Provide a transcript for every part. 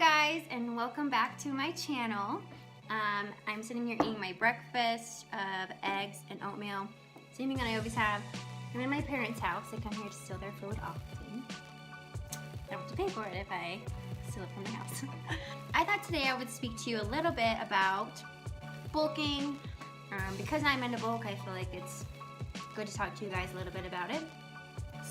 guys, and welcome back to my channel. I'm sitting here eating my breakfast of eggs and oatmeal, same thing that I always have. I'm in my parents' house. I come here to steal their food often. I don't have to pay for it if I steal it from the house. I thought today I would speak to you a little bit about bulking. Because I'm into bulk, I feel like it's good to talk to you guys a little bit about it.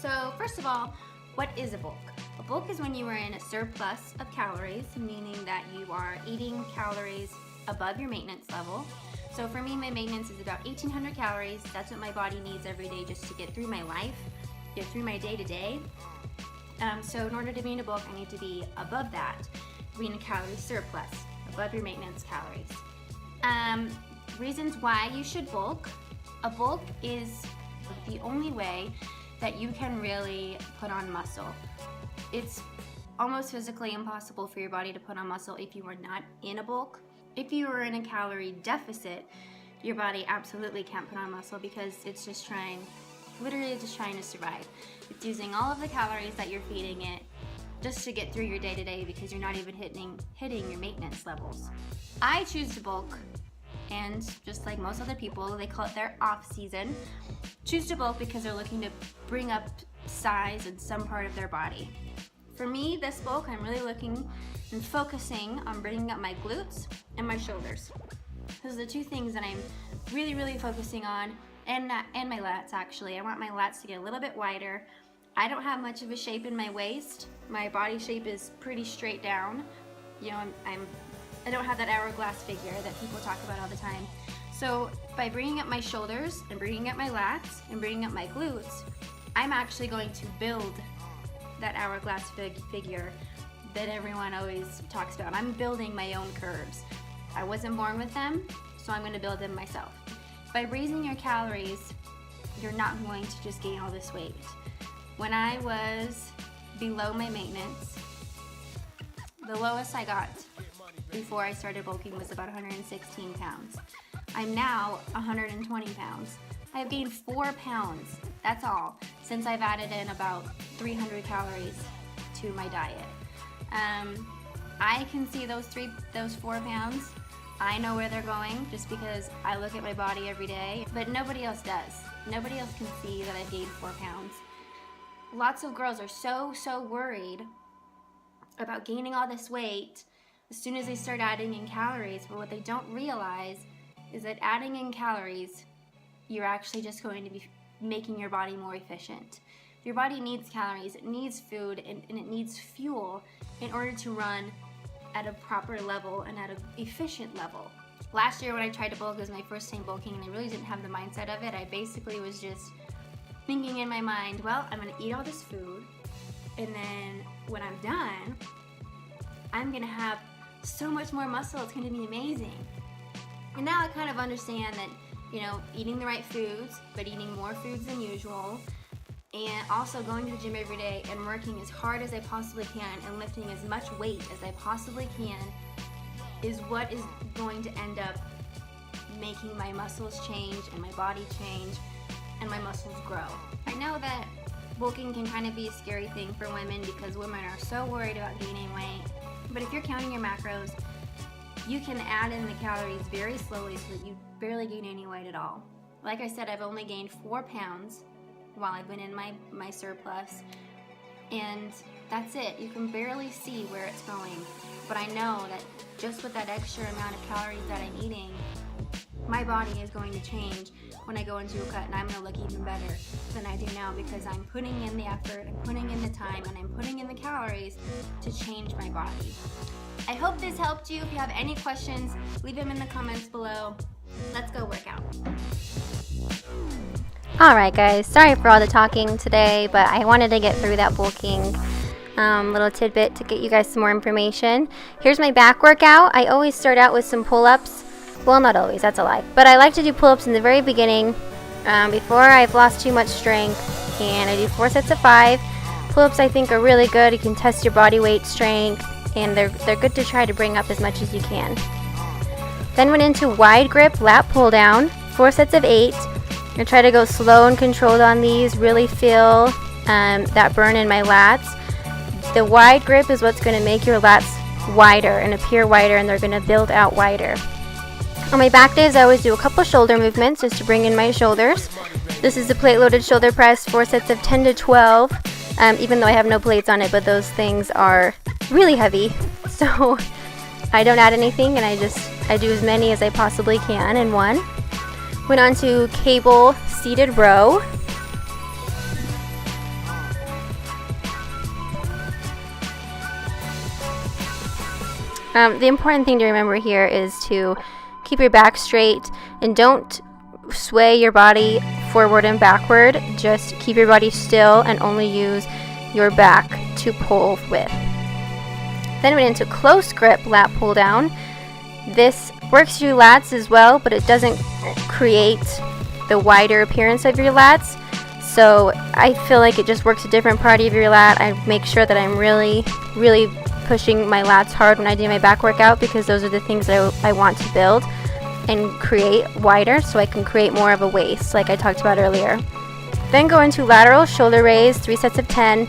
So first of all, what is a bulk? A bulk is when you are in a surplus of calories, meaning that you are eating calories above your maintenance level. So for me, my maintenance is about 1,800 calories. That's what my body needs every day just to get through my life, get through my day-to-day. So in order to be in a bulk, I need to be above that, be in a calorie surplus, above your maintenance calories. Reasons why you should bulk. A bulk is the only way that you can really put on muscle. It's almost physically impossible for your body to put on muscle if you are not in a bulk. If you are in a calorie deficit, your body absolutely can't put on muscle because it's just literally just trying to survive. It's using all of the calories that you're feeding it just to get through your day-to-day because you're not even hitting your maintenance levels. I choose to bulk, and just like most other people, they call it their off season. Choose to bulk because they're looking to bring up size in some part of their body. For me, this bulk, I'm really looking and focusing on bringing up my glutes and my shoulders. Those are the two things that I'm really focusing on, and my lats actually. I want my lats to get a little bit wider. I don't have much of a shape in my waist. My body shape is pretty straight down. You know, I don't have that hourglass figure that people talk about all the time. So by bringing up my shoulders and bringing up my lats and bringing up my glutes, I'm actually going to build that hourglass figure that everyone always talks about. I'm building my own curves. I wasn't born with them, so I'm going to build them myself. By raising your calories, you're not going to just gain all this weight. When I was below my maintenance, the lowest I got before I started bulking was about 116 pounds. I'm now 120 pounds. I've gained 4 pounds, that's all, since I've added in about 300 calories to my diet. I can see those 4 pounds. I know where they're going just because I look at my body every day, but nobody else does. Nobody else can see that I've gained 4 pounds. Lots of girls are so worried about gaining all this weight as soon as they start adding in calories, but what they don't realize is that adding in calories, you're actually just going to be making your body more efficient. Your body needs calories, it needs food, and it needs fuel in order to run at a proper level and at an efficient level. Last year when I tried to bulk, it was my first time bulking, and I really didn't have the mindset of it. I basically was just thinking in my mind, well, I'm gonna eat all this food, and then when I'm done, I'm gonna have so much more muscle, it's gonna be amazing. And now I kind of understand that, you know, eating the right foods, but eating more foods than usual, and also going to the gym every day and working as hard as I possibly can and lifting as much weight as I possibly can is what is going to end up making my muscles change and my body change and my muscles grow. I know that bulking can kind of be a scary thing for women because women are so worried about gaining weight, but if you're counting your macros, you can add in the calories very slowly so that you barely gain any weight at all. Like I said, I've only gained 4 pounds while I've been in my surplus, and that's it. You can barely see where it's going, but I know that just with that extra amount of calories that I'm eating, my body is going to change when I go into a cut, and I'm going to look even better than I do now because I'm putting in the effort, I'm putting in the time, and I'm putting in the calories to change my body. I hope this helped you. If you have any questions, leave them in the comments below. Let's go work out. Alright guys, sorry for all the talking today, but I wanted to get through that bulking little tidbit to get you guys some more information. Here's my back workout. I always start out with some pull-ups. Well, not always, that's a lie. But I like to do pull-ups in the very beginning before I've lost too much strength, and I do 4 sets of 5. Pull-ups I think are really good. You can test your body weight strength, and they're good to try to bring up as much as you can. Then went into wide grip lat pull down, 4 sets of 8. I'm going to try to go slow and controlled on these, really feel that burn in my lats. The wide grip is what's going to make your lats wider and appear wider, and they're going to build out wider. On my back days, I always do a couple shoulder movements just to bring in my shoulders. This is the plate loaded shoulder press, 4 sets of 10 to 12, even though I have no plates on it, but those things are really heavy. So I don't add anything, and I do as many as I possibly can in one. Went on to cable seated row. The important thing to remember here is to keep your back straight and don't sway your body forward and backward. Just keep your body still and only use your back to pull with. Then went into close grip lat pull down. This works your lats as well, but it doesn't create the wider appearance of your lats. So I feel like it just works a different part of your lat. I make sure that I'm really pushing my lats hard when I do my back workout, because those are the things that I want to build and create wider, so I can create more of a waist like I talked about earlier. Then go into lateral shoulder raise, 3 sets of 10.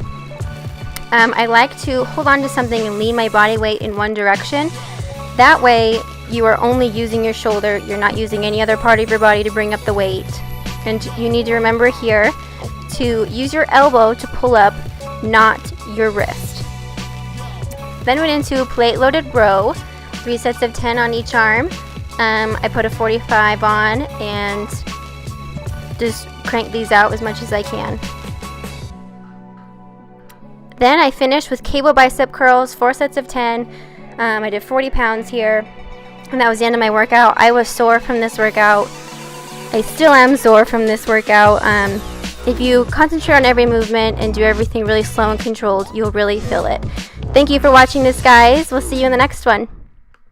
I like to hold on to something and lean my body weight in one direction. That way you are only using your shoulder, you're not using any other part of your body to bring up the weight. And you need to remember here to use your elbow to pull up, not your wrist. Then went into plate loaded row, 3 sets of 10 on each arm. I put a 45 on and just crank these out as much as I can. Then I finished with cable bicep curls, 4 sets of 10. I did 40 pounds here, and that was the end of my workout. I was sore from this workout. I still am sore from this workout. If you concentrate on every movement and do everything really slow and controlled, you'll really feel it. Thank you for watching this, guys. We'll see you in the next one.